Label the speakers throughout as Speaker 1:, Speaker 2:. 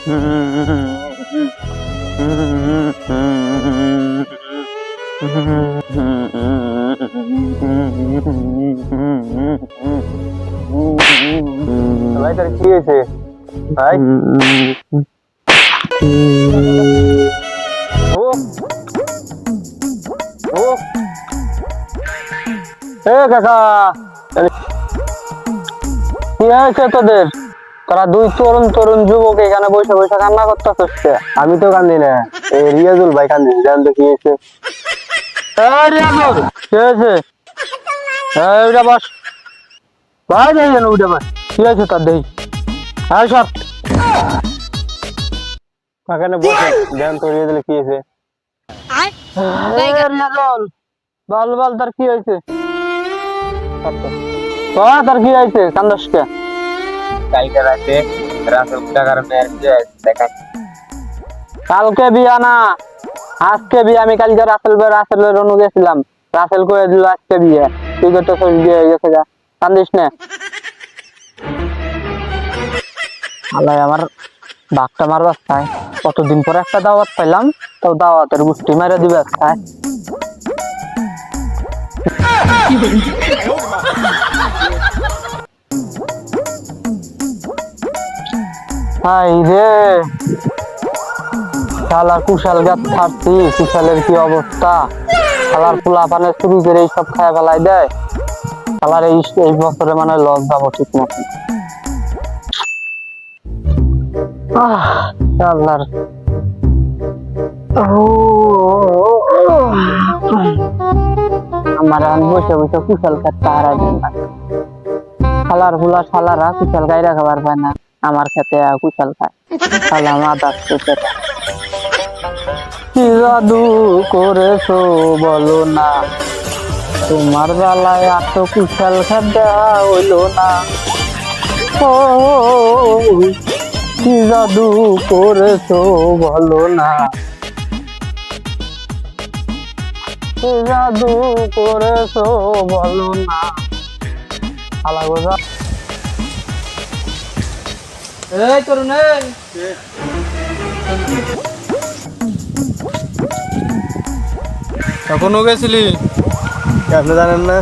Speaker 1: ভাই তার কি হয়েছে ভাই? ও ও এ কাকা, কি হয়েছে তোদের? তারা দুই তরুণ তরুণ যুবক এখানে বসে বসে কান্না করতেছে। আমি তো কান্দি না, এই রিয়াজুল ভাই কান্দি। জান তো কি হয়েছে? রিয়াজুল কি হয়েছে? উঠে বস ভাই, উঠে বস। কি হয়েছে তোর? দেই হ্যাঁ সব কাকানে বসে জান তো রিয়াজুল কি হয়েছে? রিয়াজুল বল বল, তার কি হয়েছে? তার কি হয়েছে? কান্দসকে
Speaker 2: কালকে রাতে রাসেল টাকার মেয়ের বিয়ে দেখা।
Speaker 1: কালকে বিয়া না, আজকে বিয়ে। আমি কালকে রাসেলের অনু গেছিলাম, রাসেল করে দিল আজকে বিয়ে। তুই তো বিয়ে হয়ে গেছে, কান্দিস না। আল্লাহ আমার বাঘটা মারব আজকায়। কতদিন পরে একটা দাওয়াত পাইলাম, তো দাওয়াতের গুষ্টি মেরে দিবে আজকায়। হাই রে শালা, কুশাল গাছ ছাড়ছি, কুশালের কি অবস্থা। শালার পোলা পানে চুরি করে এইসব খায় ফেলাই দেয়। শালার এই বছরে মানে লস যাবো ঠিক মতো। শালার আমার বসে বসে কুশাল খাচ্ছে হারাই দিন না। শালার পোলা শালারা কুশাল গাইরা খাবার পায় না, আমার খেতে কুশাল খায়। শালা মাদার চোখে কি জাদু করেছো বলো না, তোমার বেলায় এত কুশাল খাদ্যা হইলো না। ও কি জাদু করেছো বলো না, কি জাদু করেছো বলো না। আলা গোজা এই তরুণ,
Speaker 3: এখনো গেছিলি? আপনি জানেন না,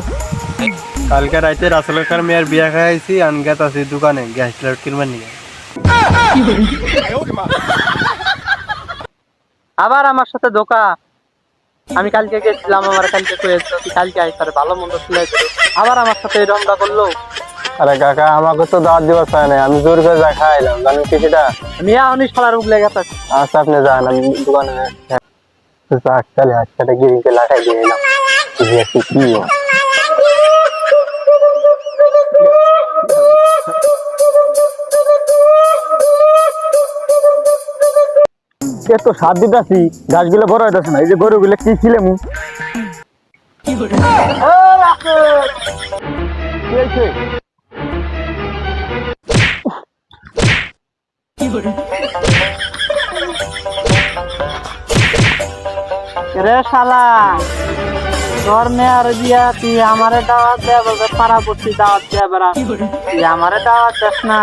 Speaker 3: কালকে রাতে রাসেলের কার মেয়ের বিয়া খাইছি। আনগাত আছি দোকানে গ্যাস লাইট কিনবার নিয়ে।
Speaker 1: আবার আমার সাথে ধোকা। আমি কালকে গেছিলাম, আমার কালকে কয়েছে কালকে আইসার ভালো মন্দ তুলে দিল, আবার আমার সাথে এই রমটা করলো।
Speaker 3: আরে কাকা, আমাকে তো দাওয়াত দিবার চায় না, আমি জোর করে যা খাইলাম। জানেন কি সেটা?
Speaker 1: আমি এখনই শালার উগলে গেছে।
Speaker 3: আচ্ছা আপনি যান, আমি দোকানে আজকালে হাতটা গিরিকে লাগাই দিয়ে এলাম। কি
Speaker 1: এত সার দিতেছি, গাছগুলো বড় হইতেছে না। এই যে গরুগুলো কি ছিলাম রে শালা, তোর মেয়ের বিয়া তুই আমারে দাওয়াত দেয়া বলবে, পাড়া পড়ছি দাওয়াত দেয়া বেড়া, তুই আমারে দাওয়াত দেস না।